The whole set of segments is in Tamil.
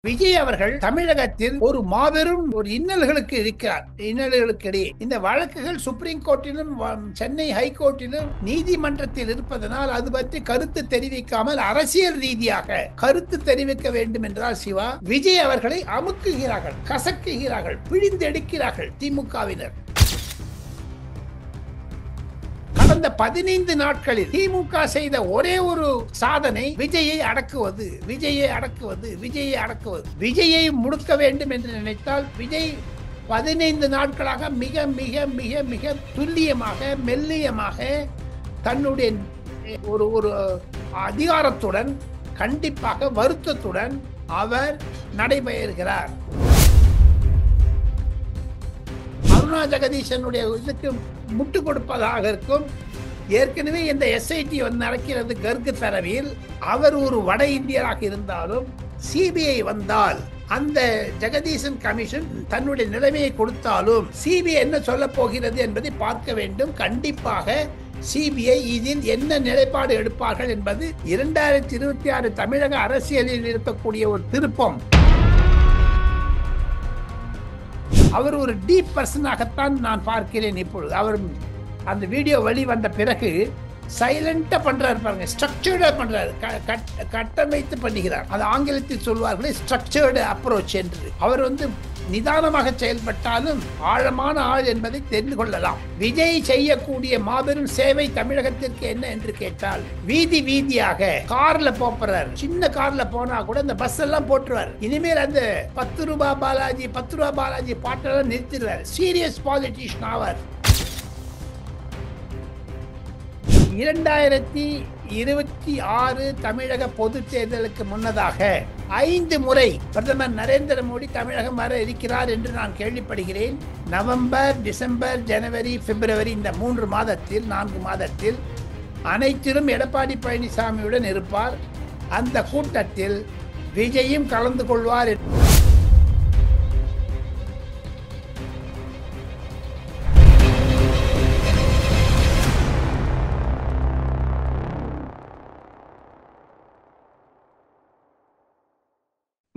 விஜய் அவர்கள் தமிழகத்தில் ஒரு மாபெரும் ஒரு இன்னல்களுக்கு இருக்கிறார். இன்னல்களுக்கு இடையே இந்த வழக்குகள் சுப்ரீம் கோர்ட்டிலும் சென்னை ஹைகோர்ட்டிலும் நீதிமன்றத்தில் இருப்பதனால் அது பற்றி கருத்து தெரிவிக்காமல் அரசியல் ரீதியாக கருத்து தெரிவிக்க வேண்டும் என்றால் சிவா, விஜய் அவர்களை அமுக்குகிறார்கள், கசக்குகிறார்கள், பிழிந்தெடுக்கிறார்கள் திமுகவினர். கடந்த 15 நாட்களில் திமுக செய்த ஒரே ஒரு சாதனை விஜயை அடக்குவது, விஜயை அடக்குவது, விஜயை அடக்குவது. விஜயை முடுக்க வேண்டும் என்று நினைத்தால் விஜய் 15 நாட்களாக மிக மிக மிக மிக துல்லியமாக மெல்லியமாக தன்னுடைய ஒரு ஒரு அதிகாரத்துடன் கண்டிப்பாக வருத்தத்துடன் அவர் நடைபெறுகிறார். அருணா ஜெகதீசனுடைய இதுக்கு முட்டு கொடுப்பதாக இருக்கும். ஏற்கனவே இந்த எஸ்ஐடி நடக்கிறது கர்கு தரவில். அவர் ஒரு வட இந்தியராக இருந்தாலும் சிபிஐ வந்தால் அந்த ஜெகதீசன் கமிஷன் தன்னுடைய நிலைமையை கொடுத்தாலும் சிபிஐ என்ன சொல்ல போகிறது என்பதை பார்க்க வேண்டும். கண்டிப்பாக சிபிஐ இதில் என்ன நிலைப்பாடு எடுப்பார்கள் என்பது 2026 தமிழக அரசியலில் இருக்கக்கூடிய ஒரு திருப்பம். அவர் ஒரு டீப் பர்சனாகத்தான் நான் பார்க்கிறேன். இப்பொழுது அவர் அந்த வீடியோ வெளிவந்த பிறகு சைலண்டா பண்றாரு பாருங்க, ஸ்ட்ரக்சர்டா பண்றாரு, கட்டமைத்து பண்ணுகிறார். அது ஆங்கிலத்தில் சொல்வார்களே ஸ்ட்ரக்சர்டு அப்ரோச் என்று. அவர் நிதானமாக செயல்பட்டாலும் ஆழமான ஆள் என்பதை தெரிந்து கொள்ளலாம். விஜய் செய்யக்கூடிய மாபெரும் சேவை தமிழகத்திற்கு என்ன என்று கேட்டால், வீதி வீதியாக கார்ல போறார். சின்ன கார்ல போனா கூட இந்த பஸ் எல்லாம் போட்டுருவார். இனிமேல் அந்த 10 ரூபாய் பாலாஜி 10 ரூபாய் பாலாஜி பாட்டெல்லாம் நிறுத்திடுவார். சீரியஸ் பாலிட்டிஷியன் ஆவார். 2026 தமிழக பொது தேர்தலுக்கு முன்னதாக 5 முறை பிரதமர் நரேந்திர மோடி தமிழகம் வர இருக்கிறார் என்று நான் கேள்விப்படுகிறேன். நவம்பர், டிசம்பர், ஜனவரி, பிப்ரவரி இந்த 4 மாதத்தில் அனைத்திலும் எடப்பாடி பழனிசாமியுடன் இருப்பார். அந்த கூட்டத்தில் விஜயும் கலந்து கொள்வார்.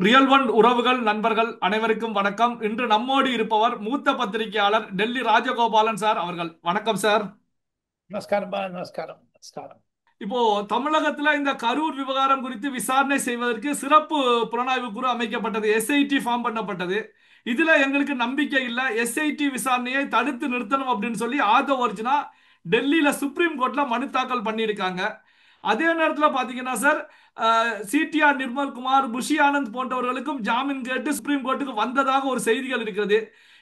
ரியல் ஒன் உறவுகள், நண்பர்கள் அனைவருக்கும் வணக்கம். இன்று நம்மோடு இருப்பவர் மூத்த பத்திரிகையாளர் டெல்லி ராஜகோபாலன் சார் அவர்கள். வணக்கம் சார். நமஸ்காரம். நமஸ்காரம். நமஸ்காரம். இப்போ தமிழகத்துல இந்த கரூர் விவகாரம் குறித்து விசாரணை செய்வதற்கு சிறப்பு புலனாய்வு குழு அமைக்கப்பட்டது, எஸ்ஐடி ஃபார்ம் பண்ணப்பட்டது. இதுல எங்களுக்கு நம்பிக்கை இல்லை, எஸ்ஐடி விசாரணையை தடுத்து நிறுத்தணும் அப்படின்னு சொல்லி ஆதவ் அர்ஜுனா டெல்லியில சுப்ரீம் கோர்ட்ல மனு தாக்கல் பண்ணியிருக்காங்க. அதே நேரத்தில் பாத்தீங்கன்னா சார், சிடிஆர் நிர்மல்குமார், புஷி ஆனந்த் போன்றவர்களுக்கும் ஜாமீன் கேட்டு சுப்ரீம் கோர்ட்டுக்கு வந்ததாக ஒரு செய்திகள் இருக்கிறது.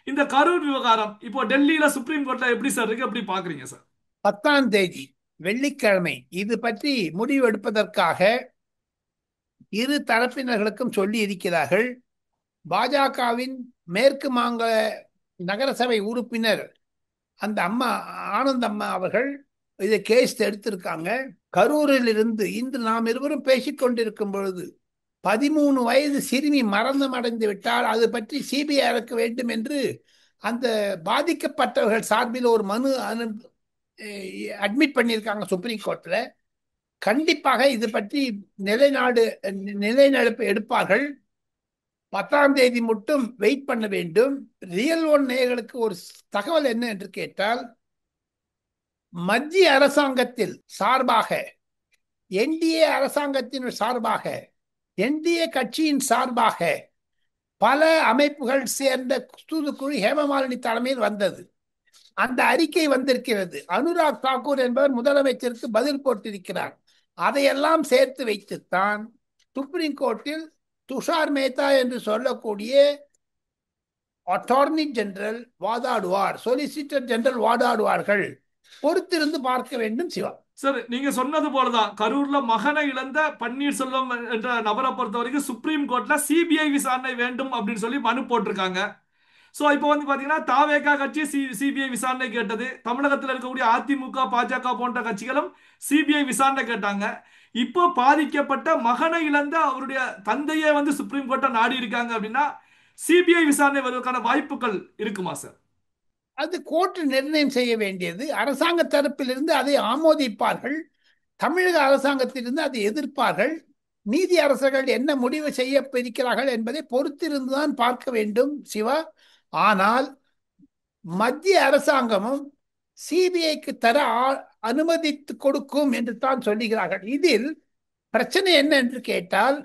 இந்த கரூர் விவகாரம் இப்போ டெல்லியில சுப்ரீம் கோர்ட்ல எப்படி சார் இருக்கு, எப்படி பாக்குறீங்க சார்? 10ஆம் தேதி வெள்ளிக்கிழமை இது பற்றி முடிவு எடுப்பதற்காக இரு தரப்பினர்களுக்கும் சொல்லி இருக்கிறார்கள். பாஜகவின் மேற்கு மாநில நகரசபை உறுப்பினர் அந்த அம்மா ஆனந்த் அம்மா அவர்கள் இதை கேஸ் எடுத்திருக்காங்க. கரூரில் இருந்து இன்று நாம் இருவரும் பேசிக்கொண்டிருக்கும் பொழுது 13 வயது சிறுமி மரணம் அடைந்து விட்டால் அது பற்றி சிபிஐ அடக்க வேண்டும் என்று அந்த பாதிக்கப்பட்டவர்கள் சார்பில் ஒரு மனு அட்மிட் பண்ணியிருக்காங்க சுப்ரீம் கோர்ட்ல. கண்டிப்பாக இது பற்றி நிலைநடப்பு எடுப்பார்கள். 10ஆம் தேதி மட்டும் வெயிட் பண்ண வேண்டும். ரியல் ஒன் நேயர்களுக்கு ஒரு தகவல் என்ன என்று கேட்டால், மத்திய அரசாங்கத்தில் சார்பாக, என்டிஏ அரசாங்கத்தின் சார்பாக, என்டிஏ கட்சியின் சார்பாக பல அமைப்புகள் சேர்ந்த தூதுக்குழு ஹேமமாலினி தலைமையில் வந்தது. அந்த அறிக்கை வந்திருக்கிறது. அனுராக் தாக்கூர் என்பவர் முதலமைச்சருக்கு பதில் போட்டிருக்கிறார். அதையெல்லாம் சேர்த்து வைத்துத்தான் சுப்ரீம் கோர்ட்டில் துஷார் மேத்தா என்று சொல்லக்கூடிய அட்டார்னி ஜெனரல் வாதாடுவார், சொலிசிட்டர் ஜெனரல் வாதாடுவார்கள். பொறுத்திருந்து பார்க்க வேண்டும். சிவா சார், நீங்க சொன்னது போலதான் கரூர்ல மகனை இழந்த பன்னீர்செல்வம் என்ற நபரை பொறுத்த வரைக்கும் சுப்ரீம் கோர்ட்ல சிபிஐ விசாரணை வேண்டும் அப்படின்னு சொல்லி மனு போட்டிருக்காங்க. சோ இப்போ பாத்தீங்கன்னா தாவேகா கட்சி சிபிஐ விசாரணை கேட்டது. தமிழகத்தில் இருக்கக்கூடிய அதிமுக, பாஜக போன்ற கட்சிகளும் சிபிஐ விசாரணை கேட்டாங்க. இப்போ பாதிக்கப்பட்ட மகனை இழந்த அவருடைய தந்தையே சுப்ரீம் கோர்ட்டை நாடி இருக்காங்க அப்படின்னா சிபிஐ விசாரணை வருவதற்கான வாய்ப்புகள் இருக்குமா சார்? அது கோர்ட் நிர்ணயம் செய்ய வேண்டியது. அரசாங்க தரப்பிலிருந்து அதை ஆமோதிப்பார்கள், தமிழக அரசாங்கத்திலிருந்து அதை எதிர்ப்பார்கள். நீதி அரசர்கள் என்ன முடிவு செய்ய இருக்கிறார்கள் என்பதை பொறுத்திருந்துதான் பார்க்க வேண்டும் சிவா. ஆனால் மத்திய அரசாங்கமும் சிபிஐக்கு தர அனுமதித்து கொடுக்கும் என்று தான் சொல்லுகிறார்கள். இதில் பிரச்சனை என்ன என்று கேட்டால்,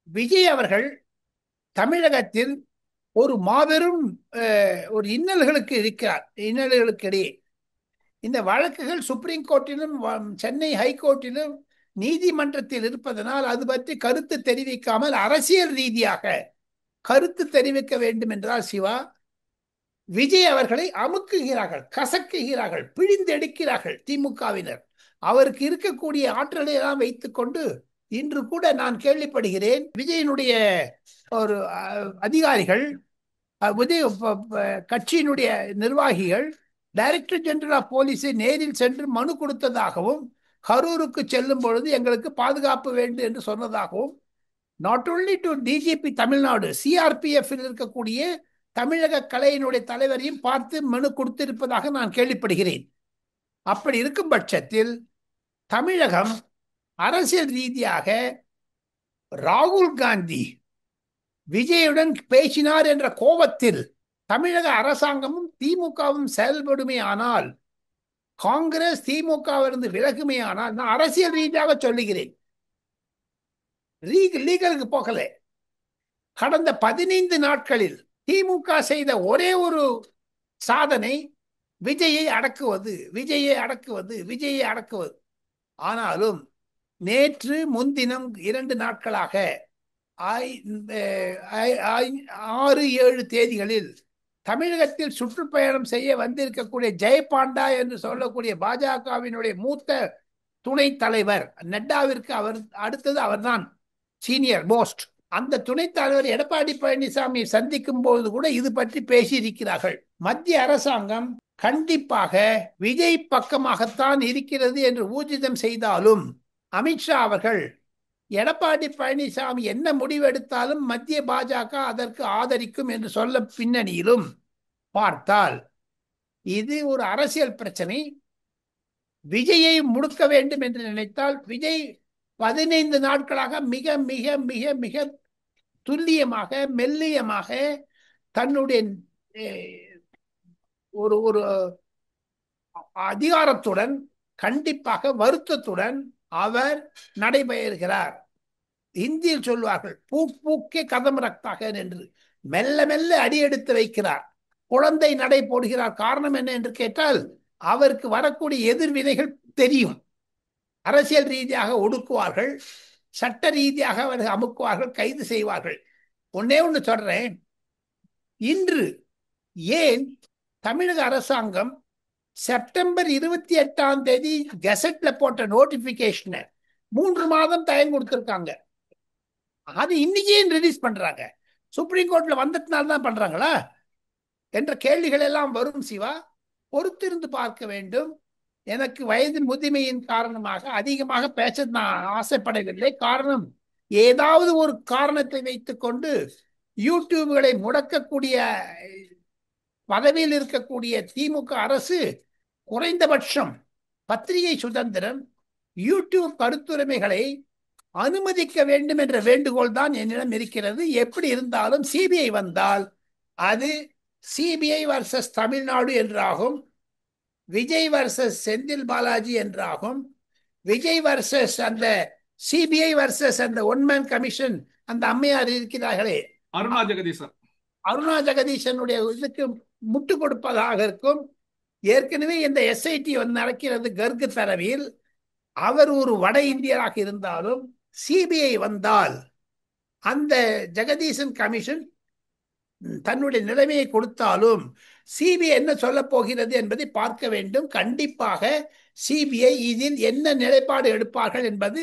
விஜய் அவர்கள் தமிழகத்தில் ஒரு மாபெரும் ஒரு இன்னல்களுக்கு இருக்கிறார். இன்னல்களுக்கு இடையே இந்த வழக்குகள் சுப்ரீம் கோர்ட்டிலும் சென்னை ஹைகோர்ட்டிலும் நீதிமன்றத்தில் இருப்பதனால் அது பற்றி கருத்து தெரிவிக்காமல் அரசியல் ரீதியாக கருத்து தெரிவிக்க வேண்டும் என்றால் சிவா, விஜய் அவர்களை அமுக்குகிறார்கள், கசக்குகிறார்கள், பிழிந்தெடுக்கிறார்கள் திமுகவினர். அவருக்கு இருக்கக்கூடிய ஆற்றலை எல்லாம் வைத்துக் கொண்டு இன்று கூட நான் கேள்விப்படுகிறேன், விஜயனுடைய ஒரு அதிகாரிகள், விஜய் கட்சியினுடைய நிர்வாகிகள் டைரக்டர் ஜெனரல் ஆஃப் போலீஸை நேரில் சென்று மனு கொடுத்ததாகவும், கரூருக்கு செல்லும் பொழுது எங்களுக்கு பாதுகாப்பு வேண்டும் என்று சொன்னதாகவும், not only to DGP Tamil Nadu, CRPF இருக்கக்கூடிய தமிழக கலையினுடைய தலைவரையும் பார்த்து மனு கொடுத்திருப்பதாக நான் கேள்விப்படுகிறேன். அப்படி இருக்கும் பட்சத்தில் தமிழகம் அரசியல் ரீதியாக ராகுல் காந்தி விஜயுடன் பேசினார் என்ற கோபத்தில் தமிழக அரசாங்கமும் திமுகவும் செயல்படுமே ஆனால், காங்கிரஸ் திமுகவிலிருந்து விலகுமே ஆனால், நான் அரசியல் ரீதியாக சொல்லுகிறேன், லீகலுக்கு போகல. கடந்த 15 நாட்களில் திமுக செய்த ஒரே ஒரு சாதனை விஜயை அடக்குவது, விஜயை அடக்குவது, விஜயை அடக்குவது. ஆனாலும் நேற்று முன்தினம் 2 நாட்களாக 6-7 தேதிகளில் தமிழகத்தில் சுற்றுப்பயணம் செய்ய வந்திருக்கக்கூடிய ஜெயபாண்டா என்று சொல்லக்கூடிய பாஜகவினுடைய மூத்த துணை தலைவர் நட்டாவிற்கு அவர் அடுத்தது அவர்தான் சீனியர் மோஸ்ட். அந்த துணைத் தலைவர் எடப்பாடி பழனிசாமி சந்திக்கும் போது கூட இது பற்றி பேசியிருக்கிறார்கள். மத்திய அரசாங்கம் கண்டிப்பாக விஜய் பக்கமாகத்தான் இருக்கிறது என்று ஊர்ஜிதம் செய்தாலும், அமித்ஷா அவர்கள் எடப்பாடி பழனிசாமி என்ன முடிவெடுத்தாலும் மத்திய பாஜக அதற்கு ஆதரிக்கும் என்று சொல்ல பின்னணியிலும் பார்த்தால் இது ஒரு அரசியல் பிரச்சனை. விஜயை முடுக்க வேண்டும் என்று நினைத்தால் விஜய் 15 நாட்களாக மிக மிக மிக மிக துல்லியமாக மெல்லியமாக தன்னுடைய ஒரு ஒரு அதிகாரத்துடன் கண்டிப்பாக வருத்தத்துடன் அவர் நடைபெறுகிறார். இந்தியில் சொல்வார்கள் பூக் பூக்கே கதம் ரக்தாக என்று. மெல்ல மெல்ல அடியெடுத்து வைக்கிறார், குழந்தை நடை போடுகிறார். காரணம் என்ன என்று கேட்டால், அவருக்கு வரக்கூடிய எதிர்வினைகள் தெரியும். அரசியல் ரீதியாக ஒடுக்குவார்கள், சட்ட ரீதியாக அவர்கள் அமுக்குவார்கள், கைது செய்வார்கள். ஒன்னே ஒன்று சொல்றேன், இன்று ஏன் தமிழக அரசாங்கம் செப்டம்பர் 28ஆம் தேதி கெசட்ல போட்ட நோட்டிபிகேஷனை 3 மாதம் டைம் கொடுத்திருக்காங்க, அது இன்னைக்கே ரிலீஸ் பண்றாங்க? சுப்ரீம் கோர்ட்ல வந்ததுனால தான் பண்றாங்களா என்ற கேள்விகள் எல்லாம் வரும் சிவா. பொறுத்திருந்து பார்க்க வேண்டும். எனக்கு வயதின் முதுமையின் காரணமாக அதிகமாக பேச நான் ஆசைப்படவில்லை. காரணம், ஏதாவது ஒரு காரணத்தை வைத்துக் கொண்டு யூடியூப்களை முடக்கக்கூடிய பதவியில் இருக்கக்கூடிய திமுக அரசு குறைந்தபட்சம் பத்திரிகை சுதந்திரம், யூடியூப் கருத்துரிமைகளை அனுமதிக்க வேண்டும் என்ற வேண்டுகோள் தான் என்னிடம் இருக்கிறது. எப்படி இருந்தாலும் சிபிஐ வந்தால் அது சிபிஐ வர்சஸ் தமிழ்நாடு என்றாகும், விஜய் வர்சஸ் செந்தில் பாலாஜி என்றாகும், விஜய் வர்சஸ் அந்த சிபிஐ வர்சஸ் அந்த ஒன்மேன் கமிஷன், அந்த அம்மையார் இருக்கிறார்களே அருணா ஜெகதீசனுடைய இதுக்கு முட்டு கொடுப்பதாக இருக்கும். ஏற்கனவே இந்த எஸ்ஐடி நடக்கிறது கர்கு தரவில். அவர் ஒரு வட இந்தியராக இருந்தாலும் சிபிஐ வந்தால் அந்த ஜெகதீசன் கமிஷன் தன்னுடைய நிலைமையை கொடுத்தாலும் சிபிஐ என்ன சொல்ல போகிறது என்பதை பார்க்க வேண்டும். கண்டிப்பாக சிபிஐ இதில் என்ன நிலைப்பாடு எடுப்பார்கள் என்பது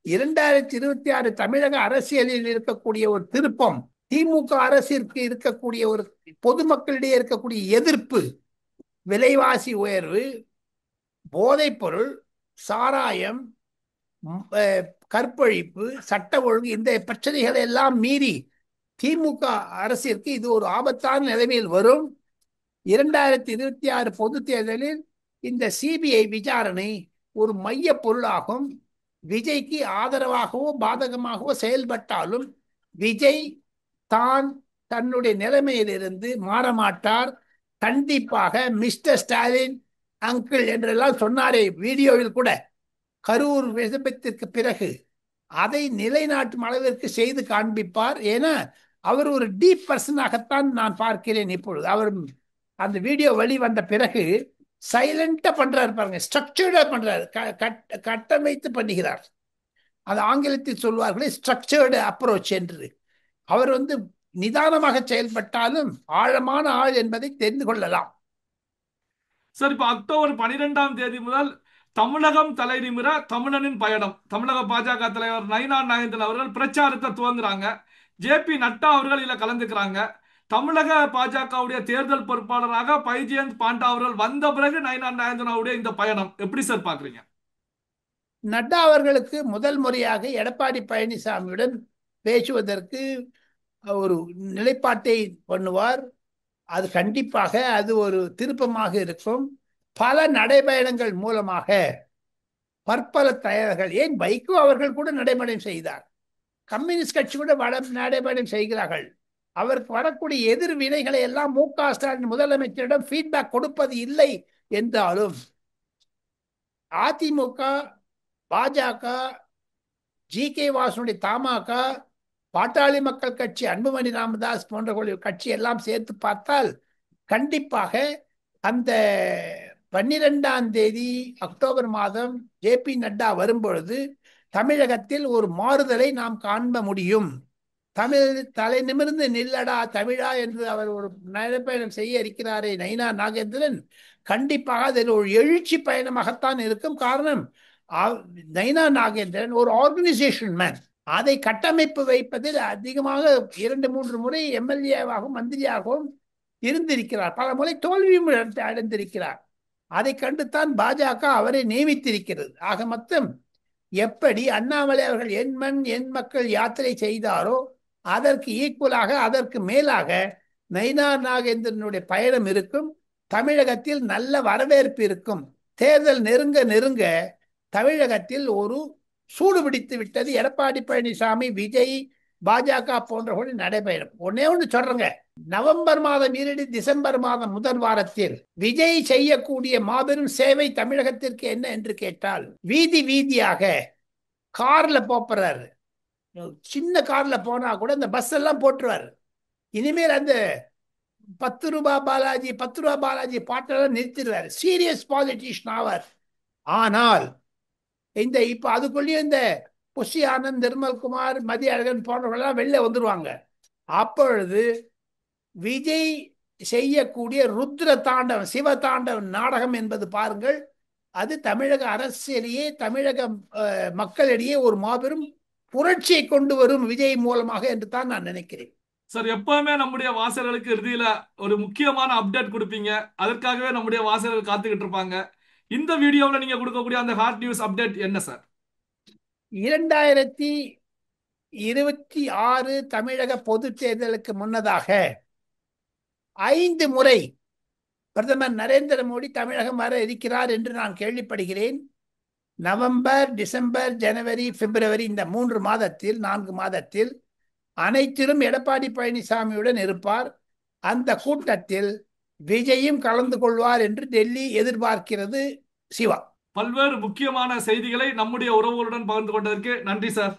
2026 தமிழக அரசியலில் இருக்கக்கூடிய ஒரு திருப்பம், திமுக அரசிற்கு இருக்கக்கூடிய ஒரு பொதுமக்களிடையே இருக்கக்கூடிய எதிர்ப்பு, விலைவாசி உயர்வு, போதைப்பொருள், சாராயம், கற்பழிப்பு, சட்ட ஒழுங்கு, இந்த பிரச்சனைகளை எல்லாம் மீறி திமுக அரசிற்கு இது ஒரு ஆபத்தான நிலைமையில் வரும். 2026 பொது தேர்தலில் இந்த சிபிஐ விசாரணை ஒரு மைய பொருளாகும். விஜய்க்கு ஆதரவாகவோ பாதகமாகவோ செயல்பட்டாலும் விஜய் தான் தன்னுடைய நிலைமையிலிருந்து மாறமாட்டார். கண்டிப்பாக மிஸ்டர் ஸ்டாலின் அங்கிள் என்றெல்லாம் சொன்னாரே வீடியோவில் கூட, கரூர் விபத்திற்கு பிறகு அதை நிலைநாட்டும் அளவிற்கு செய்து காண்பிப்பார். ஏன்னா அவர் ஒரு டீப் பர்சனாகத்தான் நான் பார்க்கிறேன் இப்பொழுது. அவர் அந்த வீடியோ வெளிவந்த பிறகு சைலண்டா பண்றாரு பாருங்க, ஸ்ட்ரக்சர்டா பண்றாரு, கட்டமைத்து பண்ணுகிறார். அது ஆங்கிலத்தில் சொல்வார்களே ஸ்ட்ரக்சர்டு அப்ரோச் என்று. அவர் நிதானமாக செயல்பட்டாலும் ஆழமான ஆள் என்பதை தெரிந்து கொள்ளலாம். சார், இப்ப அக்டோபர் 12ஆம் தேதி முதல் தமிழகம் தலைநிமிர தமிழனின் பயணம், தமிழக பாஜக தலைவர் நயினார் நாகேந்திரன் அவர்கள் பிரச்சாரத்தை துவங்குறாங்க. ஜே.பி. நட்டா அவர்கள் இதுல கலந்துக்கிறாங்க. தமிழக பாஜகவுடைய தேர்தல் பொறுப்பாளராக பைஜெயந்த் பாண்டா அவர்கள் வந்த பிறகு நயினார் நாகேந்திரனுடைய இந்த பயணம் எப்படி சார் பாக்குறீங்க? நட்டா அவர்களுக்கு முதல் முறையாக எடப்பாடி பழனிசாமியுடன் பேசுவதற்கு ஒரு நிலைப்பாட்டை பண்ணுவார். அது கண்டிப்பாக அது ஒரு திருப்பமாக இருக்கும். பல நடைபயணங்கள் மூலமாக பற்பல தலைவர்கள், ஏன் வைகோ அவர்கள் கூட நடைபயணம் செய்தார், கம்யூனிஸ்ட் கட்சி கூட நடைபயணம் செய்கிறார்கள். அவருக்கு வரக்கூடிய எதிர்வினைகளை எல்லாம் மு.க. ஸ்டாலின் முதலமைச்சரிடம் ஃபீட்பேக் கொடுப்பது இல்லை என்றாலும் அதிமுக, பாஜக, ஜி.கே. வாசனுடைய தமாக, பாட்டாளி மக்கள் கட்சி, அன்புமணி ராமதாஸ் போன்ற கட்சி எல்லாம் சேர்த்து பார்த்தால் கண்டிப்பாக அந்த 12ஆம் தேதி அக்டோபர் மாதம் ஜே.பி. நட்டா வரும்பொழுது தமிழகத்தில் ஒரு மாறுதலை நாம் காண்ப முடியும். தமிழ் தலை நிமிர்ந்து நில்லடா தமிழா என்று அவர் ஒரு நடைப்பயணம் செய்ய இருக்கிறாரே நயினார் நாகேந்திரன், கண்டிப்பாக அதில் ஒரு எழுச்சி பயணமாகத்தான் இருக்கும். காரணம், நயினார் நாகேந்திரன் ஒரு ஆர்கனைசேஷன் மேன். அதை கட்டமைப்பு வைப்பதில் அதிகமாக 2-3 முறை எம்எல்ஏவாகவும் மந்திரியாகவும் இருந்திருக்கிறார். பல முறை தோல்வியும் அடைந்திருக்கிறார். அதை கண்டுத்தான் பாஜக அவரை நியமித்திருக்கிறது. ஆக மொத்தம் எப்படி அண்ணாமலை அவர்கள் என் மண் என் மக்கள் யாத்திரை செய்தாரோ அதற்கு ஈக்குவலாக, அதற்கு மேலாக நயினார் நாகேந்திரனுடைய பயணம் இருக்கும். தமிழகத்தில் நல்ல வரவேற்பு இருக்கும். தேர்தல் நெருங்க நெருங்க தமிழகத்தில் ஒரு சூடு பிடித்து விட்டது. எடப்பாடி பழனிசாமி, விஜய், பாஜக போன்றவர்கள் நடைபெறும். ஒன்னே ஒன்று சொல்றேங்க, நவம்பர் மாதம் இறுதி டிசம்பர் மாதம் முதல் வாரத்தில் விஜய் செய்யக்கூடிய மாபெரும் சேவை தமிழகத்திற்கு என்ன என்று கேட்டால், வீதி வீதியாக கார்ல போறாரு. சின்ன கார்ல போனா கூட இந்த பஸ் எல்லாம் போட்டுருவாரு. இனிமேல் அந்த 10 ரூபாய் பாலாஜி 10 ரூபாய் பாலாஜி பாட்டெல்லாம் நிறுத்திடுவாரு. சீரியஸ் பாலிட்டிஷியன் ஆவார். ஆனால் இப்ப அதுக்குள்ளேயும் இந்த புஷி ஆனந்த், நிர்மல்குமார், மதிய அழகன் போன்றவர்கள்லாம் வெளில வந்துருவாங்க. அப்பொழுது விஜய் செய்யக்கூடிய ருத்ர தாண்டவம், சிவ தாண்டவம் நாடகம் என்பது பாருங்கள், அது தமிழக அரசியலையே, தமிழக மக்களிடையே ஒரு மாபெரும் புரட்சியை கொண்டு வரும் விஜய் மூலமாக என்று தான் நான் நினைக்கிறேன். சார், எப்பவுமே நம்முடைய வாசகர்களுக்கு இறுதியில ஒரு முக்கியமான அப்டேட் கொடுப்பீங்க. அதற்காகவே நம்முடைய வாசகர்கள் காத்துக்கிட்டு இருப்பாங்க. இந்த வீடியோவில் நீங்க கொடுக்கக்கூடிய அந்த ஹாட் நியூஸ் அப்டேட் என்ன சார்? 2026 தமிழக பொது தேர்தலுக்கு முன்னதாக 5 முறை பிரதமர் நரேந்திர மோடி தமிழகம் வர இருக்கிறார் என்று நான் கேள்விப்படுகிறேன். நவம்பர், டிசம்பர், ஜனவரி, பிப்ரவரி, இந்த 4 மாதத்தில் அனைத்திலும் எடப்பாடி பழனிசாமியுடன் இருப்பார். அந்த கூட்டத்தில் விஜயும் கலந்து கொள்வார் என்று டெல்லி எதிர்பார்க்கிறது. சிவா, பல்வேறு முக்கியமான செய்திகளை நம்முடைய உறவுகளுடன் பகிர்ந்து கொண்டதற்கு நன்றி சார்.